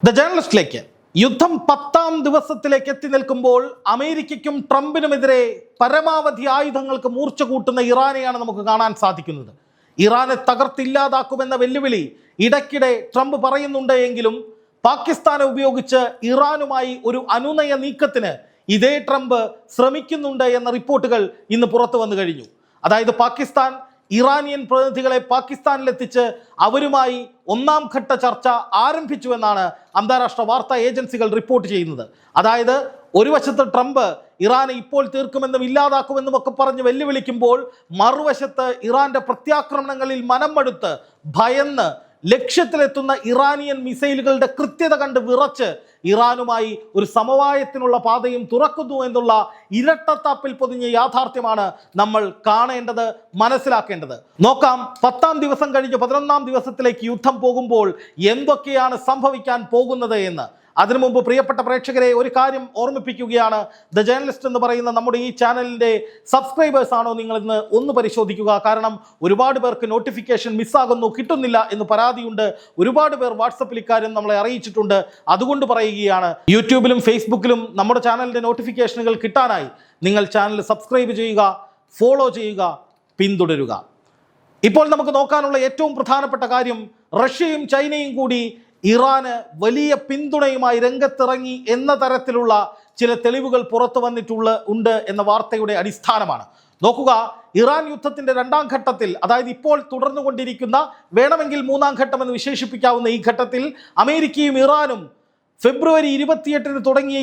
The ജേർണലിസ്റ്റിലേക്ക് യുദ്ധം 10ാം ദിവസത്തിലേക്ക് എത്തി നിൽക്കുമ്പോൾ അമേരിക്കയ്ക്കും ട്രംപിനുമെതിരെ പരമാവധി ആയുധങ്ങൾക്ക് മൂർച്ച കൂട്ടുന്ന ഇറാനെയാണ് നമുക്ക് കാണാൻ സാധിക്കുന്നത്. ഇറാനെ തകർത്തില്ലാതാക്കുമെന്ന വെല്ലുവിളി ഇടയ്ക്കിടെ ട്രംപ് പറയുന്നുണ്ട് എങ്കിലും പാകിസ്ഥാനെ ഉപയോഗിച്ച് ഇറാനുമായി ഒരു അനുനയ നീക്കത്തിന് ഇതേ ട്രംപ് ശ്രമിക്കുന്നുണ്ട് എന്ന റിപ്പോർട്ടുകൾ ഇന്ന് പുറത്തു വന്നു കഴിഞ്ഞു. അതായത് പാകിസ്ഥാൻ ഇറാനിയൻ പ്രതിനിധികളെ പാകിസ്ഥാനിലെത്തിച്ച് അവരുമായി 1ാം ഘട്ട ചർച്ച ആരംഭിച്ചു എന്നാണ് അന്താരാഷ്ട്ര വാർത്താ ഏജൻസികൾ റിപ്പോർട്ട് ചെയ്യുന്നത്. അതായത് ഒരു വശത്ത് ട്രംപ് ഇറാനെ ഇപ്പോൾ തീർക്കുമെന്നും ഇല്ലാതാക്കുമെന്നും ഒക്കെ പറഞ്ഞ് വെല്ലുവിളിക്കുമ്പോൾ മറുവശത്ത് ഇറാന്റെ പ്രത്യാക്രമണങ്ങളിൽ മനം മടുത്ത് ഭയന്ന് ലക്ഷ്യത്തിലെത്തുന്ന ഇറാനിയൻ മിസൈലുകളുടെ കൃത്യത കണ്ട് വിറച്ച് ഇറാനുമായി ഒരു സമവായത്തിനുള്ള പാതയും തുറക്കുന്നു എന്നുള്ള ഇരട്ടത്താപ്പിൽ പൊതിഞ്ഞ യാഥാർത്ഥ്യമാണ് നമ്മൾ കാണേണ്ടത്, മനസ്സിലാക്കേണ്ടത്. നോക്കാം, 10ാം ദിവസം കഴിഞ്ഞ് 11ാം ദിവസത്തിലേക്ക് യുദ്ധം പോകുമ്പോൾ എന്തൊക്കെയാണ് സംഭവിക്കാൻ പോകുന്നത് എന്ന്. അതിനു മുമ്പ് പ്രിയപ്പെട്ട പ്രേക്ഷകരെ ഒരു കാര്യം ഓർമ്മിപ്പിക്കുകയാണ്. ദ ജേർണലിസ്റ്റ് എന്ന് പറയുന്ന നമ്മുടെ ഈ ചാനലിൻ്റെ സബ്സ്ക്രൈബേഴ്സ് ആണോ നിങ്ങൾ ഇന്ന് ഒന്ന് പരിശോധിക്കുക. കാരണം ഒരുപാട് പേർക്ക് നോട്ടിഫിക്കേഷൻ മിസ്സാകുന്നു, കിട്ടുന്നില്ല എന്ന് പരാതിയുണ്ട്. ഒരുപാട് പേർ വാട്സപ്പിൽ ഇക്കാര്യം നമ്മളെ അറിയിച്ചിട്ടുണ്ട്. അതുകൊണ്ട് പറയുകയാണ്, യൂട്യൂബിലും ഫേസ്ബുക്കിലും നമ്മുടെ ചാനലിൻ്റെ നോട്ടിഫിക്കേഷനുകൾ കിട്ടാനായി നിങ്ങൾ ചാനൽ സബ്സ്ക്രൈബ് ചെയ്യുക, ഫോളോ ചെയ്യുക, പിന്തുടരുക. ഇപ്പോൾ നമുക്ക് നോക്കാനുള്ള ഏറ്റവും പ്രധാനപ്പെട്ട കാര്യം, റഷ്യയും ചൈനയും കൂടി ഇറാന് വലിയ പിന്തുണയുമായി രംഗത്തിറങ്ങി എന്ന തരത്തിലുള്ള ചില തെളിവുകൾ പുറത്തു ഉണ്ട് എന്ന വാർത്തയുടെ അടിസ്ഥാനമാണ്. നോക്കുക, ഇറാൻ യുദ്ധത്തിന്റെ 2ാം ഘട്ടത്തിൽ, അതായത് ഇപ്പോൾ തുടർന്നുകൊണ്ടിരിക്കുന്ന, വേണമെങ്കിൽ 3ാം ഘട്ടം എന്ന് വിശേഷിപ്പിക്കാവുന്ന ഈ ഘട്ടത്തിൽ അമേരിക്കയും ഇറാനും ഫെബ്രുവരി 28-ന് തുടങ്ങിയ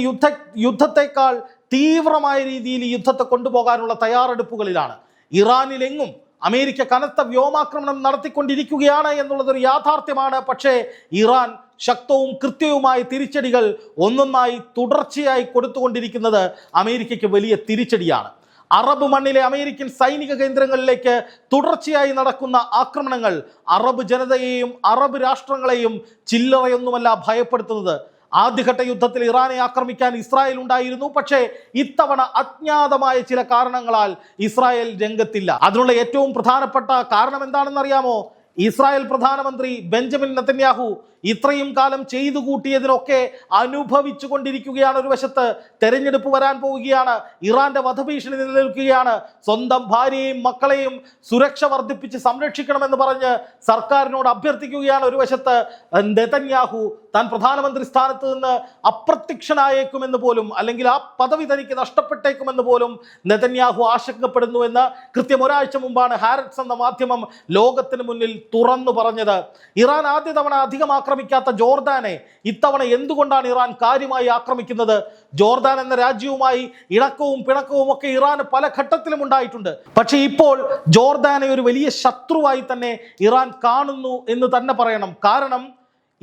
യുദ്ധത്തെക്കാൾ തീവ്രമായ രീതിയിൽ ഈ യുദ്ധത്തെ കൊണ്ടുപോകാനുള്ള തയ്യാറെടുപ്പുകളിലാണ്. ഇറാനിലെങ്ങും അമേരിക്ക കനത്ത വ്യോമാക്രമണം നടത്തിക്കൊണ്ടിരിക്കുകയാണ് എന്നുള്ളതൊരു യാഥാർത്ഥ്യമാണ്. പക്ഷേ ഇറാൻ ശക്തവും കൃത്യവുമായ തിരിച്ചടികൾ ഒന്നൊന്നായി തുടർച്ചയായി കൊടുത്തുകൊണ്ടിരിക്കുന്നത് അമേരിക്കയ്ക്ക് വലിയ തിരിച്ചടിയാണ്. അറബ് മണ്ണിലെ അമേരിക്കൻ സൈനിക കേന്ദ്രങ്ങളിലേക്ക് തുടർച്ചയായി നടക്കുന്ന ആക്രമണങ്ങൾ അറബ് ജനതയെയും അറബ് രാഷ്ട്രങ്ങളെയും ചില്ലറയൊന്നുമല്ല ഭയപ്പെടുത്തുന്നത്. ആദ്യഘട്ട യുദ്ധത്തിൽ ഇറാനെ ആക്രമിക്കാൻ ഇസ്രായേൽ ഉണ്ടായിരുന്നു. പക്ഷേ ഇത്തവണ അജ്ഞാതമായ ചില കാരണങ്ങളാൽ ഇസ്രായേൽ രംഗത്തില്ല. അതിനുള്ള ഏറ്റവും പ്രധാനപ്പെട്ട കാരണം എന്താണെന്നറിയാമോ? ഇസ്രായേൽ പ്രധാനമന്ത്രി ബെഞ്ചമിൻ നെതന്യാഹു ഇത്രയും കാലം ചെയ്തു കൂട്ടിയതിനൊക്കെ അനുഭവിച്ചു കൊണ്ടിരിക്കുകയാണ്. ഒരു വശത്ത് തെരഞ്ഞെടുപ്പ് വരാൻ പോവുകയാണ്, ഇറാന്റെ വധഭീഷണി നിലനിൽക്കുകയാണ്, സ്വന്തം ഭാര്യയെയും മക്കളെയും സുരക്ഷ വർദ്ധിപ്പിച്ച് സംരക്ഷിക്കണമെന്ന് പറഞ്ഞ് സർക്കാരിനോട് അഭ്യർത്ഥിക്കുകയാണ്. ഒരു വശത്ത് നെതന്യാഹു താൻ പ്രധാനമന്ത്രി സ്ഥാനത്ത് നിന്ന് അപ്രത്യക്ഷനായേക്കുമെന്ന് പോലും, അല്ലെങ്കിൽ ആ പദവി തനിക്ക് നഷ്ടപ്പെട്ടേക്കുമെന്ന് പോലും നെതന്യാഹു ആശങ്കപ്പെടുന്നുവെന്ന് കൃത്യം ഒരാഴ്ച മുമ്പാണ് ഹാരറ്റ്സ് എന്ന മാധ്യമം ലോകത്തിന് മുന്നിൽ തുറന്നു പറഞ്ഞത്. ഇറാൻ ആദ്യ തവണ അധികം ആക്രമിക്കാത്ത ജോർദാനെ ഇത്തവണ എന്തുകൊണ്ടാണ് ഇറാൻ കാര്യമായി ആക്രമിക്കുന്നത്? ജോർദാൻ എന്ന രാജ്യവുമായി ഇണക്കവും പിണക്കവും ഒക്കെ ഇറാന് പല ഘട്ടത്തിലും ഉണ്ടായിട്ടുണ്ട്. പക്ഷേ ഇപ്പോൾ ജോർദാനെ ഒരു വലിയ ശത്രുവായി തന്നെ ഇറാൻ കാണുന്നു എന്ന് തന്നെ പറയണം. കാരണം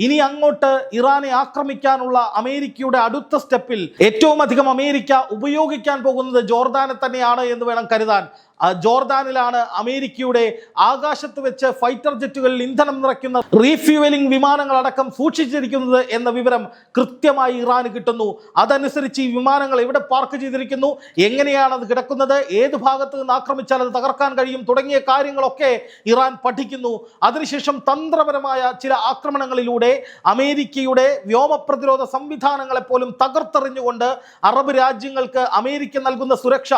ഇനി അങ്ങോട്ട് ഇറാനെ ആക്രമിക്കാനുള്ള അമേരിക്കയുടെ അടുത്ത സ്റ്റെപ്പിൽ ഏറ്റവും അധികം അമേരിക്ക ഉപയോഗിക്കാൻ പോകുന്നത് ജോർദാനെ തന്നെയാണ് എന്ന് വേണം കരുതാൻ. ജോർദാനിലാണ് അമേരിക്കയുടെ ആകാശത്ത് വെച്ച് ഫൈറ്റർ ജെറ്റുകളിൽ ഇന്ധനം നിറയ്ക്കുന്ന റീഫ്യൂവലിംഗ് വിമാനങ്ങളടക്കം സൂക്ഷിച്ചിരിക്കുന്നത് എന്ന വിവരം കൃത്യമായി ഇറാന് കിട്ടുന്നു. അതനുസരിച്ച് ഈ വിമാനങ്ങൾ എവിടെ പാർക്ക് ചെയ്തിരിക്കുന്നു, എങ്ങനെയാണ് അത് കിടക്കുന്നത്, ഏത് ഭാഗത്ത് നിന്ന് ആക്രമിച്ചാൽ അത് തകർക്കാൻ കഴിയും തുടങ്ങിയ കാര്യങ്ങളൊക്കെ ഇറാൻ പഠിക്കുന്നു. അതിനുശേഷം തന്ത്രപരമായ ചില ആക്രമണങ്ങളിലൂടെ അമേരിക്കയുടെ വ്യോമ പ്രതിരോധ സംവിധാനങ്ങളെ പോലും തകർത്തെറിഞ്ഞുകൊണ്ട് അറബ് രാജ്യങ്ങൾക്ക് അമേരിക്ക നൽകുന്ന സുരക്ഷ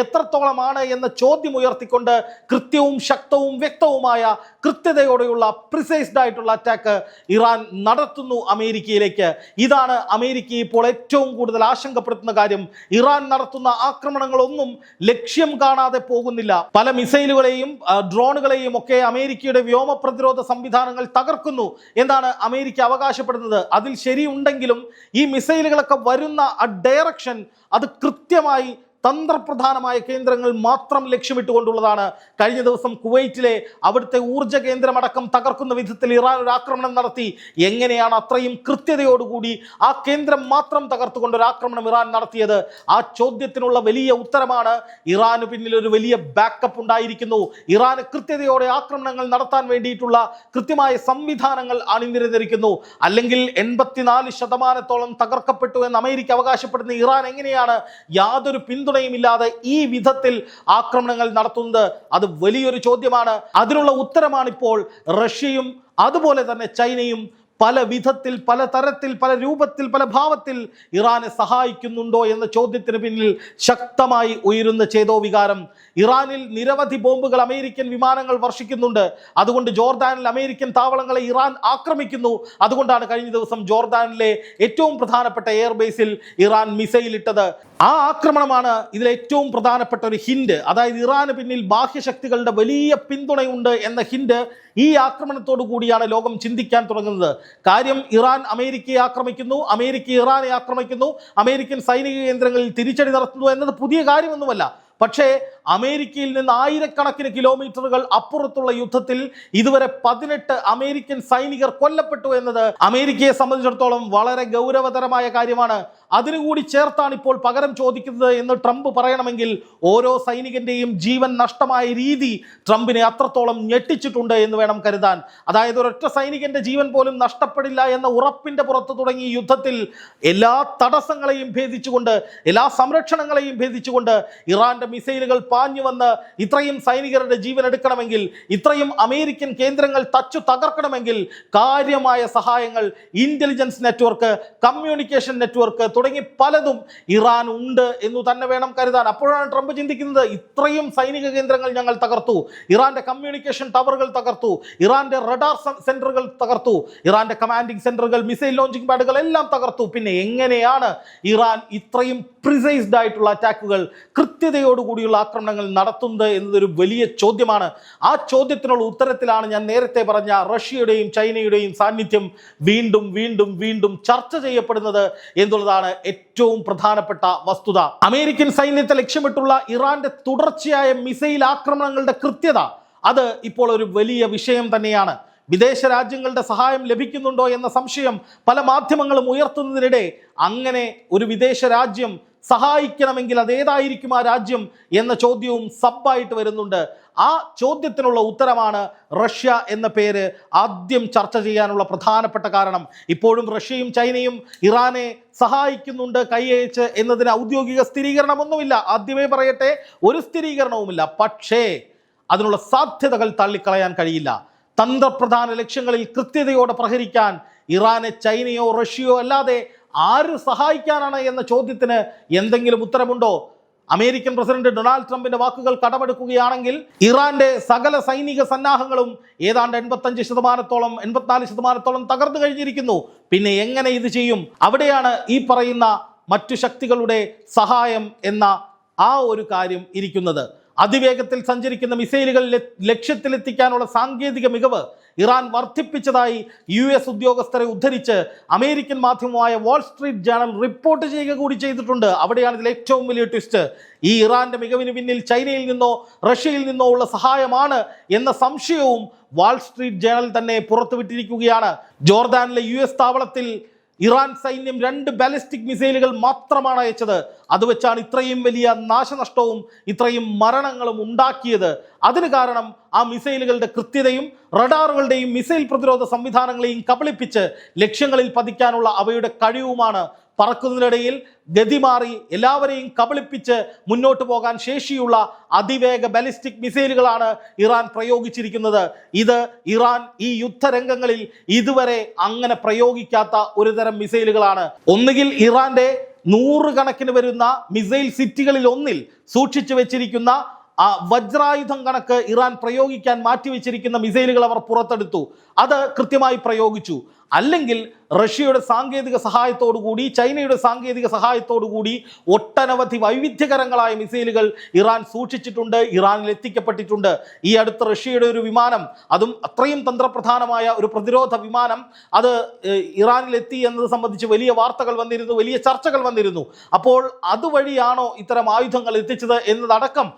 എത്രത്തോളമാണ് എന്ന ചോദ്യം ഉയർത്തിക്കൊണ്ട് കൃത്യവും ശക്തവും വ്യക്തവുമായ കൃത്യതയോടെയുള്ള പ്രിസൈസ്ഡ് ആയിട്ടുള്ള അറ്റാക്ക് ഇറാൻ നടത്തുന്നു അമേരിക്കയിലേക്ക്. ഇതാണ് അമേരിക്ക ഇപ്പോൾ ഏറ്റവും കൂടുതൽ ആശങ്കപ്പെടുത്തുന്ന കാര്യം. ഇറാൻ നടത്തുന്ന ആക്രമണങ്ങളൊന്നും ലക്ഷ്യം കാണാതെ പോകുന്നില്ല. പല മിസൈലുകളെയും ഡ്രോണുകളെയും ഒക്കെ അമേരിക്കയുടെ വ്യോമ പ്രതിരോധ സംവിധാനങ്ങൾ തകർക്കുന്നു എന്നാണ് അമേരിക്ക അവകാശപ്പെടുന്നത്. അതിൽ ശരിയുണ്ടെങ്കിലും ഈ മിസൈലുകളൊക്കെ വരുന്ന ആ ഡയറക്ഷൻ അത് കൃത്യമായി തന്ത്രപ്രധാനമായ കേന്ദ്രങ്ങൾ മാത്രം ലക്ഷ്യമിട്ടുകൊണ്ടുള്ളതാണ്. കഴിഞ്ഞ ദിവസം കുവൈറ്റിലെ അവിടുത്തെ ഊർജ്ജ കേന്ദ്രമടക്കം തകർക്കുന്ന വിധത്തിൽ ഇറാൻ ഒരു ആക്രമണം നടത്തി. എങ്ങനെയാണ് അത്രയും കൃത്യതയോടുകൂടി ആ കേന്ദ്രം മാത്രം തകർത്തുകൊണ്ട് ഒരു ആക്രമണം ഇറാൻ നടത്തിയത്? ആ ചോദ്യത്തിനുള്ള വലിയ ഉത്തരമാണ് ഇറാന് പിന്നിൽ ഒരു വലിയ ബാക്കപ്പ് ഉണ്ടായിരിക്കുന്നു. ഇറാന് കൃത്യതയോടെ ആക്രമണങ്ങൾ നടത്താൻ വേണ്ടിയിട്ടുള്ള കൃത്യമായ സംവിധാനങ്ങൾ അണിനിരന്നിരിക്കുന്നു. അല്ലെങ്കിൽ 84% തകർക്കപ്പെട്ടു എന്ന് അമേരിക്ക അവകാശപ്പെടുന്ന ഇറാൻ എങ്ങനെയാണ് യാതൊരു പിന്തുണയുമില്ലാതെ ഈ വിധത്തിൽ ആക്രമണങ്ങൾ നടത്തുന്നത്? അത് വലിയൊരു ചോദ്യമാണ്. അതിനുള്ള ഉത്തരമാണ് ഇപ്പോൾ റഷ്യയും അതുപോലെ തന്നെ ചൈനയും പല വിധത്തിൽ, പല തരത്തിൽ, പല രൂപത്തിൽ, പല ഭാവത്തിൽ ഇറാനെ സഹായിക്കുന്നുണ്ടോ എന്ന ചോദ്യത്തിന് പിന്നിൽ ശക്തമായി ഉയരുന്ന ചേതോവികാരം. ഇറാനിൽ നിരവധി ബോംബുകൾ അമേരിക്കൻ വിമാനങ്ങൾ വർഷിക്കുന്നുണ്ട്. അതുകൊണ്ട് ജോർദാനിൽ അമേരിക്കൻ താവളങ്ങളെ ഇറാൻ ആക്രമിക്കുന്നു. അതുകൊണ്ടാണ് കഴിഞ്ഞ ദിവസം ജോർദാനിലെ ഏറ്റവും പ്രധാനപ്പെട്ട എയർബേസിൽ ഇറാൻ മിസൈൽ ഇട്ടത്. ആ ആക്രമണമാണ് ഇതിലെ ഏറ്റവും പ്രധാനപ്പെട്ട ഒരു ഹിന്റ്. അതായത് ഇറാന് പിന്നിൽ ബാഹ്യശക്തികളുടെ വലിയ പിന്തുണയുണ്ട് എന്ന ഹിന്റ് ഈ ആക്രമണത്തോടു കൂടിയാണ് ലോകം ചിന്തിക്കാൻ തുടങ്ങുന്നത്. കാര്യം, ഇറാൻ അമേരിക്കയെ ആക്രമിക്കുന്നു, അമേരിക്ക ഇറാനെ ആക്രമിക്കുന്നു, അമേരിക്കൻ സൈനിക കേന്ദ്രങ്ങളിൽ തിരിച്ചടി നടത്തുന്നു എന്നത് പുതിയ കാര്യമൊന്നുമല്ല. പക്ഷേ അമേരിക്കയിൽ നിന്ന് ആയിരക്കണക്കിന് കിലോമീറ്ററുകൾ അപ്പുറത്തുള്ള യുദ്ധത്തിൽ ഇതുവരെ 18 അമേരിക്കൻ സൈനികർ കൊല്ലപ്പെട്ടു എന്നത് അമേരിക്കയെ സംബന്ധിച്ചിടത്തോളം വളരെ ഗൗരവതരമായ കാര്യമാണ്. അതിനുകൂടി ചേർത്താണ് ഇപ്പോൾ പകരം ചോദിക്കുന്നത് എന്ന് ട്രംപ് പറയണമെങ്കിൽ ഓരോ സൈനികന്റെയും ജീവൻ നഷ്ടമായ രീതി ട്രംപിനെ അത്രത്തോളം ഞെട്ടിച്ചിട്ടുണ്ട് എന്ന് വേണം കരുതാൻ. അതായത് ഒരൊറ്റ സൈനികന്റെ ജീവൻ പോലും നഷ്ടപ്പെടില്ല എന്ന ഉറപ്പിന്റെ പുറത്ത് തുടങ്ങിയ യുദ്ധത്തിൽ എല്ലാ തടസ്സങ്ങളെയും ഭേദിച്ചുകൊണ്ട്, എല്ലാ സംരക്ഷണങ്ങളെയും ഭേദിച്ചുകൊണ്ട് ഇറാന്റെ മിസൈലുകൾ പാഞ്ഞു വന്ന് ഇത്രയും സൈനികരുടെ ജീവൻ എടുക്കണമെങ്കിൽ, ഇത്രയും അമേരിക്കൻ കേന്ദ്രങ്ങൾ തച്ചു തകർക്കണമെങ്കിൽ കാര്യമായ സഹായങ്ങൾ, ഇന്റലിജൻസ് നെറ്റ്വർക്ക്, കമ്മ്യൂണിക്കേഷൻ നെറ്റ്വർക്ക് തുടങ്ങി പലതും ഇറാൻ ഉണ്ട് എന്ന് തന്നെ വേണം കരുതാൻ. അപ്പോഴാണ് ട്രംപ് ചിന്തിക്കുന്നത്, ഇത്രയും സൈനിക കേന്ദ്രങ്ങൾ ഞങ്ങൾ തകർത്തു, ഇറാന്റെ കമ്മ്യൂണിക്കേഷൻ ടവറുകൾ തകർത്തു, ഇറാന്റെ റഡാർ സെന്ററുകൾ തകർത്തു, ഇറാന്റെ കമാൻഡിംഗ് സെന്ററുകൾ, മിസൈൽ ലോഞ്ചിങ് പാഡുകൾ എല്ലാം തകർത്തു. പിന്നെ എങ്ങനെയാണ് ഇറാൻ ഇത്രയും പ്രിസൈസ്ഡ് ആയിട്ടുള്ള അറ്റാക്കുകൾ, കൃത്യതയോടുകൂടിയുള്ള ആക്രമണങ്ങൾ നടത്തുന്നത് എന്നതൊരു വലിയ ചോദ്യമാണ്. ആ ചോദ്യത്തിനുള്ള ഉത്തരത്തിലാണ് ഞാൻ നേരത്തെ പറഞ്ഞ റഷ്യയുടെയും ചൈനയുടെയും സാന്നിധ്യം വീണ്ടും വീണ്ടും വീണ്ടും ചർച്ച ചെയ്യപ്പെടുന്നത് എന്നുള്ളതാണ് ഏറ്റവും പ്രധാനപ്പെട്ട വസ്തുത. അമേരിക്കൻ സൈന്യത്തെ ലക്ഷ്യമിട്ടുള്ള ഇറാന്റെ തുടർച്ചയായ മിസൈൽ ആക്രമണങ്ങളുടെ കൃത്യത അത് ഇപ്പോൾ ഒരു വലിയ വിഷയം തന്നെയാണ്. വിദേശ രാജ്യങ്ങളുടെ സഹായം ലഭിക്കുന്നുണ്ടോ എന്ന സംശയം പല മാധ്യമങ്ങളും ഉയർത്തുന്നതിനിടെ അങ്ങനെ ഒരു വിദേശ രാജ്യം സഹായിക്കണമെങ്കിൽ അതേതായിരിക്കും ആ രാജ്യം എന്ന ചോദ്യവും സബ്ബായിട്ട് വരുന്നുണ്ട്. ആ ചോദ്യത്തിനുള്ള ഉത്തരമാണ് റഷ്യ എന്ന പേര് ആദ്യം ചർച്ച ചെയ്യാനുള്ള പ്രധാനപ്പെട്ട കാരണം. ഇപ്പോഴും റഷ്യയും ചൈനയും ഇറാനെ സഹായിക്കുന്നുണ്ട് കൈയച്ച് എന്നതിന് ഔദ്യോഗിക സ്ഥിരീകരണമൊന്നുമില്ല. ആദ്യമേ പറയട്ടെ, ഒരു സ്ഥിരീകരണവുമില്ല. പക്ഷേ അതിനുള്ള സാധ്യതകൾ തള്ളിക്കളയാൻ കഴിയില്ല. തന്ത്രപ്രധാന ലക്ഷ്യങ്ങളിൽ കൃത്യതയോടെ പ്രഹരിക്കാൻ ഇറാനെ ചൈനയോ റഷ്യയോ അല്ലാതെ ആര് സഹായിക്കാനാണ് എന്ന ചോദ്യത്തിന് എന്തെങ്കിലും ഉത്തരമുണ്ടോ? അമേരിക്കൻ പ്രസിഡന്റ് ഡൊണാൾഡ് ട്രംപിന്റെ വാക്കുകൾ കടമെടുക്കുകയാണെങ്കിൽ ഇറാന്റെ സകല സൈനിക സന്നാഹങ്ങളും ഏതാണ്ട് 84% തകർന്നു കഴിഞ്ഞിരിക്കുന്നു. പിന്നെ എങ്ങനെ ഇത് ചെയ്യും? അവിടെയാണ് ഈ പറയുന്ന മറ്റു ശക്തികളുടെ സഹായം എന്ന ആ ഒരു കാര്യം ഇരിക്കുന്നത്. അതിവേഗത്തിൽ സഞ്ചരിക്കുന്ന മിസൈലുകൾ ലക്ഷ്യത്തിലെത്തിക്കാനുള്ള സാങ്കേതിക മികവ് ഇറാൻ വർദ്ധിപ്പിച്ചതായി US ഉദ്യോഗസ്ഥരെ ഉദ്ധരിച്ച് അമേരിക്കൻ മാധ്യമമായ വാൾ സ്ട്രീറ്റ് ജേണൽ റിപ്പോർട്ട് ചെയ്യുക കൂടി ചെയ്തിട്ടുണ്ട്. അവിടെയാണ് ഇതിൽ ഏറ്റവും വലിയ ട്വിസ്റ്റ്. ഈ ഇറാന്റെ മികവിന് പിന്നിൽ ചൈനയിൽ നിന്നോ റഷ്യയിൽ നിന്നോ ഉള്ള സഹായമാണ് എന്ന സംശയവും വാൾ സ്ട്രീറ്റ് ജേണൽ തന്നെ പുറത്തുവിട്ടിരിക്കുകയാണ്. ജോർദാനിലെ US താവളത്തിൽ ഇറാൻ സൈന്യം 2 ബാലിസ്റ്റിക് മിസൈലുകൾ മാത്രമാണ് അയച്ചത്. അത് വെച്ചാണ് ഇത്രയും വലിയ നാശനഷ്ടവും ഇത്രയും മരണങ്ങളും ഉണ്ടാക്കിയത്. അതിന് കാരണം ആ മിസൈലുകളുടെ കൃത്യതയും റഡാറുകളുടെയും മിസൈൽ പ്രതിരോധ സംവിധാനങ്ങളെയും കബളിപ്പിച്ച് ലക്ഷ്യങ്ങളിൽ പതിക്കാനുള്ള അവയുടെ കഴിവുമാണ്. പറക്കുന്നതിനിടയിൽ ഗതിമാറി എല്ലാവരെയും കബളിപ്പിച്ച് മുന്നോട്ട് പോകാൻ ശേഷിയുള്ള അതിവേഗ ബാലിസ്റ്റിക് മിസൈലുകളാണ് ഇറാൻ പ്രയോഗിച്ചിരിക്കുന്നത്. ഇത് ഇറാൻ ഈ യുദ്ധരംഗങ്ങളിൽ ഇതുവരെ അങ്ങനെ പ്രയോഗിക്കാത്ത ഒരു തരം മിസൈലുകളാണ്. ഒന്നുകിൽ ഇറാന്റെ 100 കണക്കിന് വരുന്ന മിസൈൽ സിറ്റികളിൽ ഒന്നിൽ സൂക്ഷിച്ചു വെച്ചിരിക്കുന്ന ആ വജ്രായുധം കണക്ക് ഇറാൻ പ്രയോഗിക്കാൻ മാറ്റിവെച്ചിരിക്കുന്ന മിസൈലുകൾ അവർ പുറത്തെടുത്തു, അത് കൃത്യമായി പ്രയോഗിച്ചു. അല്ലെങ്കിൽ റഷ്യയുടെ സാങ്കേതിക സഹായത്തോടുകൂടി ചൈനയുടെ സാങ്കേതിക സഹായത്തോടുകൂടി ഒട്ടനവധി വൈവിധ്യകരങ്ങളായ മിസൈലുകൾ ഇറാൻ സൂക്ഷിച്ചിട്ടുണ്ട്, ഇറാനിൽ എത്തിക്കപ്പെട്ടിട്ടുണ്ട്. ഈ അടുത്ത റഷ്യയുടെ ഒരു വിമാനം, അതും അത്രയും തന്ത്രപ്രധാനമായ ഒരു പ്രതിരോധ വിമാനം, അത് ഇറാനിൽ എത്തി എന്നത് സംബന്ധിച്ച് വലിയ വാർത്തകൾ വന്നിരുന്നു, വലിയ ചർച്ചകൾ വന്നിരുന്നു. അപ്പോൾ അതുവഴിയാണോ ഇത്തരം ആയുധങ്ങൾ എത്തിച്ചത് എന്നതടക്കം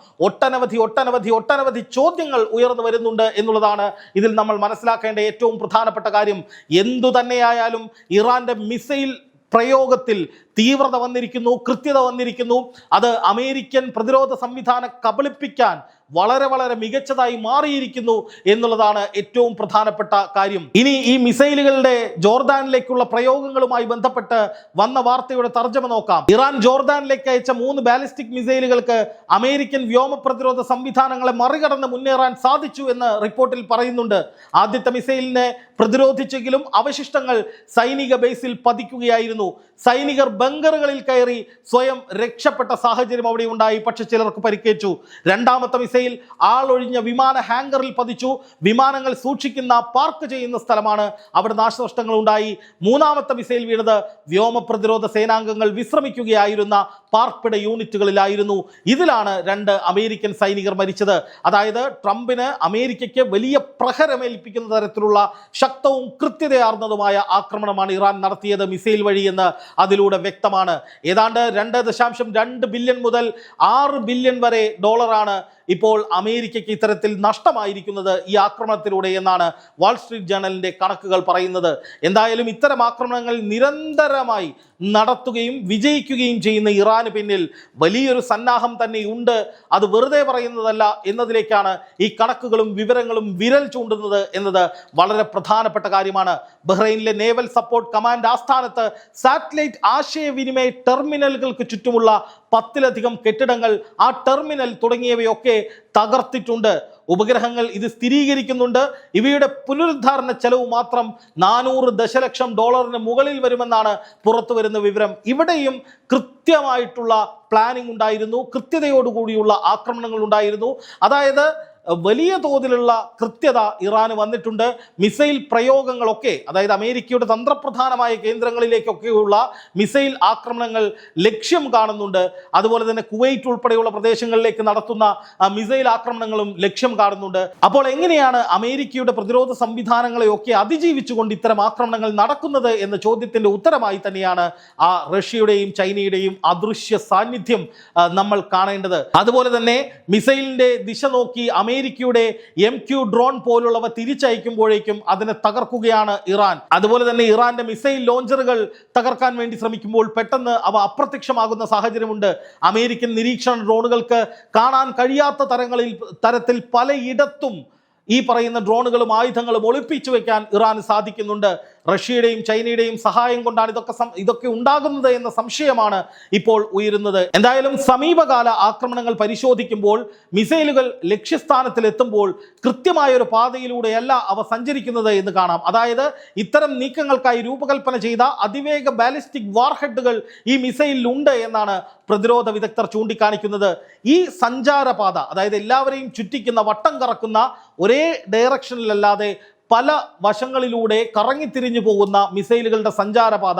ഒട്ടനവധി ചോദ്യങ്ങൾ ഉയർന്നു വരുന്നുണ്ട് എന്നുള്ളതാണ് ഇതിൽ നമ്മൾ മനസ്സിലാക്കേണ്ട ഏറ്റവും പ്രധാനപ്പെട്ട കാര്യം. എന്തു തന്നെയായാലും ഇറാന്റെ മിസൈൽ പ്രയോഗത്തിൽ തീവ്രത വന്നിരിക്കുന്നു, കൃത്യത വന്നിരിക്കുന്നു. അത് അമേരിക്കൻ പ്രതിരോധ സംവിധാനം കബളിപ്പിക്കാൻ വളരെ വളരെ മികച്ചതായി മാറിയിരിക്കുന്നു എന്നുള്ളതാണ് ഏറ്റവും പ്രധാനപ്പെട്ട കാര്യം. ഇനി ഈ മിസൈലുകളുടെ ജോർദാനിലേക്കുള്ള പ്രയോഗങ്ങളുമായി ബന്ധപ്പെട്ട് വന്ന വാർത്തയുടെ തർജ്ജമ നോക്കാം. ഇറാൻ ജോർദാനിലേക്ക് അയച്ച 3 ബാലിസ്റ്റിക് മിസൈലുകൾക്ക് അമേരിക്കൻ വ്യോമ പ്രതിരോധ സംവിധാനങ്ങളെ മറികടന്ന് മുന്നേറാൻ സാധിച്ചു എന്ന് റിപ്പോർട്ടിൽ പറയുന്നുണ്ട്. ആദ്യത്തെ മിസൈലിനെ പ്രതിരോധിച്ചെങ്കിലും അവശിഷ്ടങ്ങൾ സൈനിക ബേസിൽ പതിക്കുകയായിരുന്നു. സൈനികർ ബങ്കറുകളിൽ കയറി സ്വയം രക്ഷപ്പെട്ട സാഹചര്യം അവിടെ ഉണ്ടായി. പക്ഷെ ചിലർക്ക് പരിക്കേറ്റു. രണ്ടാമത്തെ മിസൈൽ ആളൊഴിഞ്ഞ വിമാന ഹാങ്കറിൽ പതിച്ചു. വിമാനങ്ങൾ സൂക്ഷിക്കുന്ന പാർക്ക് ചെയ്യുന്ന സ്ഥലമാണ്, അവിടെ നാശനഷ്ടങ്ങൾ ഉണ്ടായി. മൂന്നാമത്തെ മിസൈൽ വീണത് വ്യോമ പ്രതിരോധ സേനാംഗങ്ങൾ വിശ്രമിക്കുകയായിരുന്ന പാർപ്പിട യൂണിറ്റുകളിലായിരുന്നു. ഇതിലാണ് 2 അമേരിക്കൻ സൈനികർ മരിച്ചത്. അതായത് ട്രംപിന് അമേരിക്കയ്ക്ക് വലിയ പ്രഹരമേൽപ്പിക്കുന്ന തരത്തിലുള്ള ശക്തവും കൃത്യതയാർന്നതുമായ ആക്രമണമാണ് ഇറാൻ നടത്തിയത് മിസൈൽ വഴി എന്ന് അതിലൂടെ വ്യക്തമാണ്. ഏതാണ്ട് 2.2 ബില്യൺ മുതൽ 6 ബില്യൺ വരെ ഡോളറാണ് ഇപ്പോൾ അമേരിക്കയ്ക്ക് ഇത്തരത്തിൽ നഷ്ടമായിരിക്കുന്നത് ഈ ആക്രമണത്തിലൂടെ എന്നാണ് വാൾസ്ട്രീറ്റ് ജേണലിന്റെ കണക്കുകൾ പറയുന്നത്. എന്തായാലും ഇത്തരം ആക്രമണങ്ങൾ നിരന്തരമായി നടത്തുകയും വിജയിക്കുകയും ചെയ്യുന്ന ഇറാന് പിന്നിൽ വലിയൊരു സന്നാഹം തന്നെയുണ്ട്. അത് വെറുതെ പറയുന്നതല്ല എന്നതിലേക്കാണ് ഈ കണക്കുകളും വിവരങ്ങളും വിരൽ ചൂണ്ടുന്നത് എന്നത് വളരെ പ്രധാനപ്പെട്ട കാര്യമാണ്. ബഹ്റൈനിലെ നേവൽ സപ്പോർട്ട് കമാൻഡ് ആസ്ഥാനത്ത് സാറ്റലൈറ്റ് ആശയവിനിമയ ടെർമിനലുകൾക്ക് ചുറ്റുമുള്ള 10ലധികം കെട്ടിടങ്ങൾ, ആ ടെർമിനൽ തുടങ്ങിയവയൊക്കെ തകർത്തിട്ടുണ്ട്. ഉപഗ്രഹങ്ങൾ ഇത് സ്ഥിരീകരിക്കുന്നുണ്ട്. ഇവയുടെ പുനരുദ്ധാരണ ചെലവ് മാത്രം $400 ദശലക്ഷം മുകളിൽ വരുമെന്നാണ് പുറത്തു വരുന്ന വിവരം. ഇവിടെയും കൃത്യമായിട്ടുള്ള പ്ലാനിംഗ് ഉണ്ടായിരുന്നു, കൃത്യതയോടുകൂടിയുള്ള ആക്രമണങ്ങൾ ഉണ്ടായിരുന്നു. അതായത് വലിയ തോതിലുള്ള കൃത്യത ഇറാന് വന്നിട്ടുണ്ട്. മിസൈൽ പ്രയോഗങ്ങളൊക്കെ, അതായത് അമേരിക്കയുടെ തന്ത്രപ്രധാനമായ കേന്ദ്രങ്ങളിലേക്കൊക്കെയുള്ള മിസൈൽ ആക്രമണങ്ങൾ ലക്ഷ്യം കാണുന്നുണ്ട്. അതുപോലെ തന്നെ കുവൈറ്റ് ഉൾപ്പെടെയുള്ള പ്രദേശങ്ങളിലേക്ക് നടത്തുന്ന മിസൈൽ ആക്രമണങ്ങളും ലക്ഷ്യം കാണുന്നുണ്ട്. അപ്പോൾ എങ്ങനെയാണ് അമേരിക്കയുടെ പ്രതിരോധ സംവിധാനങ്ങളെയൊക്കെ അതിജീവിച്ചുകൊണ്ട് ഇത്തരം ആക്രമണങ്ങൾ നടക്കുന്നത് എന്ന ചോദ്യത്തിന്റെ ഉത്തരമായി തന്നെയാണ് ആ റഷ്യയുടെയും ചൈനയുടെയും അദൃശ്യ സാന്നിധ്യം നമ്മൾ കാണേണ്ടത്. അതുപോലെ തന്നെ മിസൈലിന്റെ ദിശ നോക്കി അമേരിക്കയുടെ MQ ഡ്രോൺ പോലുള്ളവ തിരിച്ചയക്കുമ്പോഴേക്കും അതിനെ തകർക്കുകയാണ് ഇറാൻ. അതുപോലെ തന്നെ ഇറാന്റെ മിസൈൽ ലോഞ്ചറുകൾ തകർക്കാൻ വേണ്ടി ശ്രമിക്കുമ്പോൾ പെട്ടെന്ന് അവ അപ്രത്യക്ഷമാകുന്ന സാഹചര്യമുണ്ട്. അമേരിക്കൻ നിരീക്ഷണ ഡ്രോണുകൾക്ക് കാണാൻ കഴിയാത്ത തരത്തിൽ പലയിടത്തും ഈ പറയുന്ന ഡ്രോണുകളും ആയുധങ്ങളും ഒളിപ്പിച്ചു വെക്കാൻ ഇറാന് സാധിക്കുന്നുണ്ട്. റഷ്യയുടെയും ചൈനയുടെയും സഹായം കൊണ്ടാണ് ഇതൊക്കെ ഉണ്ടാകുന്നത് എന്ന സംശയമാണ് ഇപ്പോൾ ഉയരുന്നത്. എന്തായാലും സമീപകാല ആക്രമണങ്ങൾ പരിശോധിക്കുമ്പോൾ മിസൈലുകൾ ലക്ഷ്യസ്ഥാനത്തിൽ എത്തുമ്പോൾ കൃത്യമായ ഒരു പാതയിലൂടെയല്ല അവ സഞ്ചരിക്കുന്നത് എന്ന് കാണാം. അതായത് ഇത്തരം നീക്കങ്ങൾക്കായി രൂപകൽപ്പന ചെയ്ത അതിവേഗ ബാലിസ്റ്റിക് വാർഹെഡുകൾ ഈ മിസൈലിൽ ഉണ്ട് എന്നാണ് പ്രതിരോധ വിദഗ്ധർ ചൂണ്ടിക്കാണിക്കുന്നത്. ഈ സഞ്ചാരപാത, അതായത് എല്ലാവരെയും ചുറ്റിക്കുന്ന വട്ടം കറക്കുന്ന ഒരേ ഡയറക്ഷനിലല്ലാതെ പല വശങ്ങളിലൂടെ കറങ്ങിത്തിരിഞ്ഞു പോകുന്ന മിസൈലുകളുടെ സഞ്ചാരപാത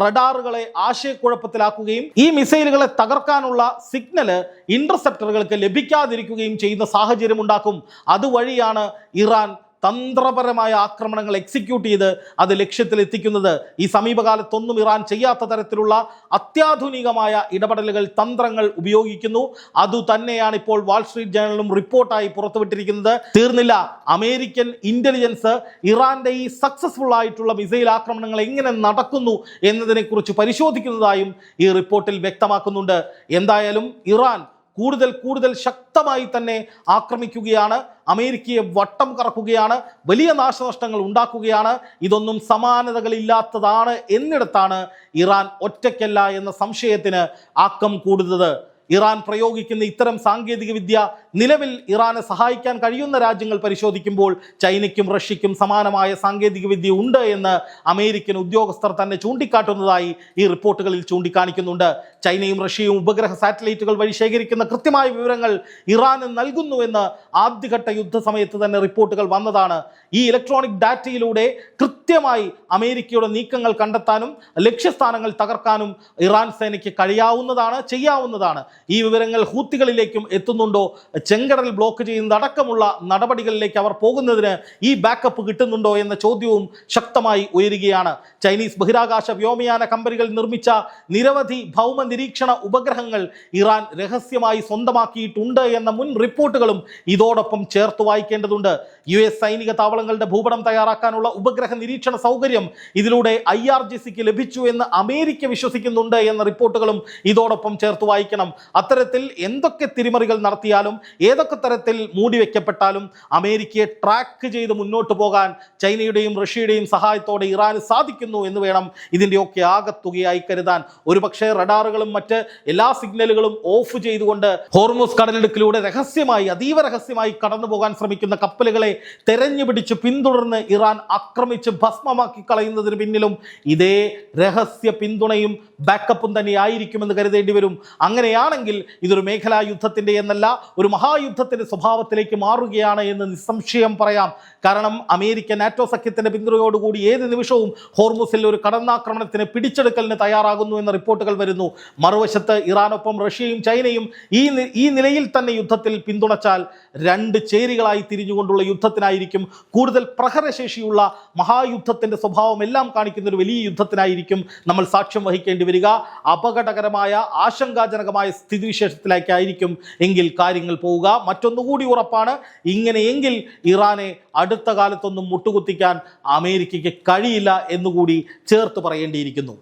റഡാറുകളെ ആശയക്കുഴപ്പത്തിലാക്കുകയും ഈ മിസൈലുകളെ തകർക്കാനുള്ള സിഗ്നല് ഇന്റർസെപ്റ്ററുകൾക്ക് ലഭിക്കാതിരിക്കുകയും ചെയ്യുന്ന സാഹചര്യം ഉണ്ടാക്കും. അതുവഴിയാണ് ഇറാൻ തന്ത്രപരമായ ആക്രമണങ്ങൾ എക്സിക്യൂട്ട് ചെയ്ത് അത് ലക്ഷ്യത്തിലെത്തിക്കുന്നത്. ഈ സമീപകാലത്തൊന്നും ഇറാൻ ചെയ്യാത്ത തരത്തിലുള്ള അത്യാധുനികമായ ഇടപെടലുകൾ, തന്ത്രങ്ങൾ ഉപയോഗിക്കുന്നു. അതുതന്നെയാണ് ഇപ്പോൾ വാൾസ്ട്രീറ്റ് ജേണലും റിപ്പോർട്ടായി പുറത്തുവിട്ടിരിക്കുന്നത്. തീർന്നില്ല, അമേരിക്കൻ ഇന്റലിജൻസ് ഇറാന്റെ ഈ സക്സസ്ഫുൾ ആയിട്ടുള്ള മിസൈൽ ആക്രമണങ്ങൾ എങ്ങനെ നടക്കുന്നു എന്നതിനെക്കുറിച്ച് പരിശോധിക്കുന്നതായും ഈ റിപ്പോർട്ടിൽ വ്യക്തമാക്കുന്നുണ്ട്. എന്തായാലും ഇറാൻ കൂടുതൽ ശക്തമായി തന്നെ ആക്രമിക്കുകയാണ്, അമേരിക്കയെ വട്ടം കറക്കുകയാണ്, വലിയ നാശനഷ്ടങ്ങൾ ഉണ്ടാക്കുകയാണ്. ഇതൊന്നും സമാനതകളില്ലാത്തതാണ് എന്നിടത്താണ് ഇറാൻ ഒറ്റയ്ക്കല്ല എന്ന സംശയത്തിന് ആക്കം കൂടുന്നത്. ഇറാൻ പ്രയോഗിക്കുന്ന ഇത്തരം സാങ്കേതിക വിദ്യ നിലവിൽ ഇറാനെ സഹായിക്കാൻ കഴിയുന്ന രാജ്യങ്ങൾ പരിശോധിക്കുമ്പോൾ ചൈനയ്ക്കും റഷ്യയ്ക്കും സമാനമായ സാങ്കേതിക വിദ്യ ഉണ്ട് എന്ന് അമേരിക്കൻ ഉദ്യോഗസ്ഥർ തന്നെ ചൂണ്ടിക്കാട്ടുന്നതായി ഈ റിപ്പോർട്ടുകളിൽ ചൂണ്ടിക്കാണിക്കുന്നുണ്ട്. ചൈനയും റഷ്യയും ഉപഗ്രഹ സാറ്റലൈറ്റുകൾ വഴി ശേഖരിക്കുന്ന കൃത്യമായ വിവരങ്ങൾ ഇറാന് നൽകുന്നുവെന്ന് ആദ്യഘട്ട യുദ്ധസമയത്ത് തന്നെ റിപ്പോർട്ടുകൾ വന്നതാണ്. ഈ ഇലക്ട്രോണിക് ഡാറ്റയിലൂടെ കൃത്യമായി അമേരിക്കയുടെ നീക്കങ്ങൾ കണ്ടെത്താനും ലക്ഷ്യസ്ഥാനങ്ങൾ തകർക്കാനും ഇറാൻ സേനയ്ക്ക് കഴിയാവുന്നതാണ്, ചെയ്യാവുന്നതാണ്. ഈ വിവരങ്ങൾ ഹൂത്തികളിലേക്കും എത്തുന്നുണ്ടോ, ചെങ്കടൽ ബ്ലോക്ക് ചെയ്യുന്നതടക്കമുള്ള നടപടികളിലേക്ക് അവർ പോകുന്നതിന് ഈ ബാക്കപ്പ് കിട്ടുന്നുണ്ടോ എന്ന ചോദ്യവും ശക്തമായി ഉയരുകയാണ്. ചൈനീസ് ബഹിരാകാശ വ്യോമയാന കമ്പനികൾ നിർമ്മിച്ച നിരവധി ഭൗമ നിരീക്ഷണ ഉപഗ്രഹങ്ങൾ ഇറാൻ രഹസ്യമായി സ്വന്തമാക്കിയിട്ടുണ്ട് എന്ന മുൻ റിപ്പോർട്ടുകളും ഇതോടൊപ്പം ചേർത്ത് വായിക്കേണ്ടതുണ്ട്. US സൈനിക താവളങ്ങളുടെ ഭൂപടം തയ്യാറാക്കാനുള്ള ഉപഗ്രഹ നിരീക്ഷണ സൗകര്യം ഇതിലൂടെ IRGCക്ക് ലഭിച്ചു എന്ന് അമേരിക്ക വിശ്വസിക്കുന്നുണ്ട് എന്ന റിപ്പോർട്ടുകളും ഇതോടൊപ്പം ചേർത്ത് വായിക്കണം. അത്തരത്തിൽ എന്തൊക്കെ തിരിമറികൾ നടത്തിയാലും ഏതൊക്കെ തരത്തിൽ മൂടിവെക്കപ്പെട്ടാലും അമേരിക്കയെ ട്രാക്ക് ചെയ്ത് മുന്നോട്ട് പോകാൻ ചൈനയുടെയും റഷ്യയുടെയും സഹായത്തോടെ ഇറാന് സാധിക്കുന്നു എന്ന് വേണം ഇതിൻ്റെയൊക്കെ ആകത്തുകയായി കരുതാൻ. ഒരുപക്ഷെ റഡാറുകളും മറ്റ് എല്ലാ സിഗ്നലുകളും ഓഫ് ചെയ്തുകൊണ്ട് ഹോർമുസ് കടലിടുക്കിലൂടെ രഹസ്യമായി, അതീവ രഹസ്യമായി കടന്നു പോകാൻ ശ്രമിക്കുന്ന കപ്പലുകളെ തെരഞ്ഞുപിടിച്ച് പിന്തുടർന്ന് ഇറാൻ ആക്രമിച്ച് ഭസ്മമാക്കി കളയുന്നതിന് പിന്നിലും ഇതേ രഹസ്യ പിന്തുണയും ബാക്കപ്പും തന്നെ ആയിരിക്കുമെന്ന് കരുതേണ്ടി വരും. അങ്ങനെയാണെങ്കിൽ ഇതൊരു മേഖലാ യുദ്ധത്തിൻ്റെ എന്നല്ല, ഒരു മഹായുദ്ധത്തിൻ്റെ സ്വഭാവത്തിലേക്ക് മാറുകയാണ് എന്ന് നിസ്സംശയം പറയാം. കാരണം അമേരിക്ക നാറ്റോ സഖ്യത്തിൻ്റെ പിന്തുണയോടുകൂടി ഏത് നിമിഷവും ഹോർമുസിൽ ഒരു കടന്നാക്രമണത്തിന് പിടിച്ചെടുക്കലിന് തയ്യാറാകുന്നു എന്ന റിപ്പോർട്ടുകൾ വരുന്നു. മറുവശത്ത് ഇറാനൊപ്പം റഷ്യയും ചൈനയും ഈ നിലയിൽ തന്നെ യുദ്ധത്തിൽ പിന്തുണച്ചാൽ രണ്ട് ചേരികളായി തിരിഞ്ഞുകൊണ്ടുള്ള യുദ്ധത്തിനായിരിക്കും, കൂടുതൽ പ്രഹരശേഷിയുള്ള മഹായുദ്ധത്തിൻ്റെ സ്വഭാവം എല്ലാം കാണിക്കുന്ന ഒരു വലിയ യുദ്ധത്തിനായിരിക്കും നമ്മൾ സാക്ഷ്യം വഹിക്കേണ്ടി വരിക. അപകടകരമായ, ആശങ്കാജനകമായ സ്ഥിതിവിശേഷത്തിലേക്കായിരിക്കും എങ്കിൽ കാര്യങ്ങൾ പോവുക. മറ്റൊന്നുകൂടി ഉറപ്പാണ്, ഇങ്ങനെയെങ്കിൽ ഇറാനെ അടുത്ത കാലത്തൊന്നും മുട്ടുകുത്തിക്കാൻ അമേരിക്കയ്ക്ക് കഴിയില്ല എന്നുകൂടി ചേർത്ത് പറയേണ്ടിയിരിക്കുന്നു.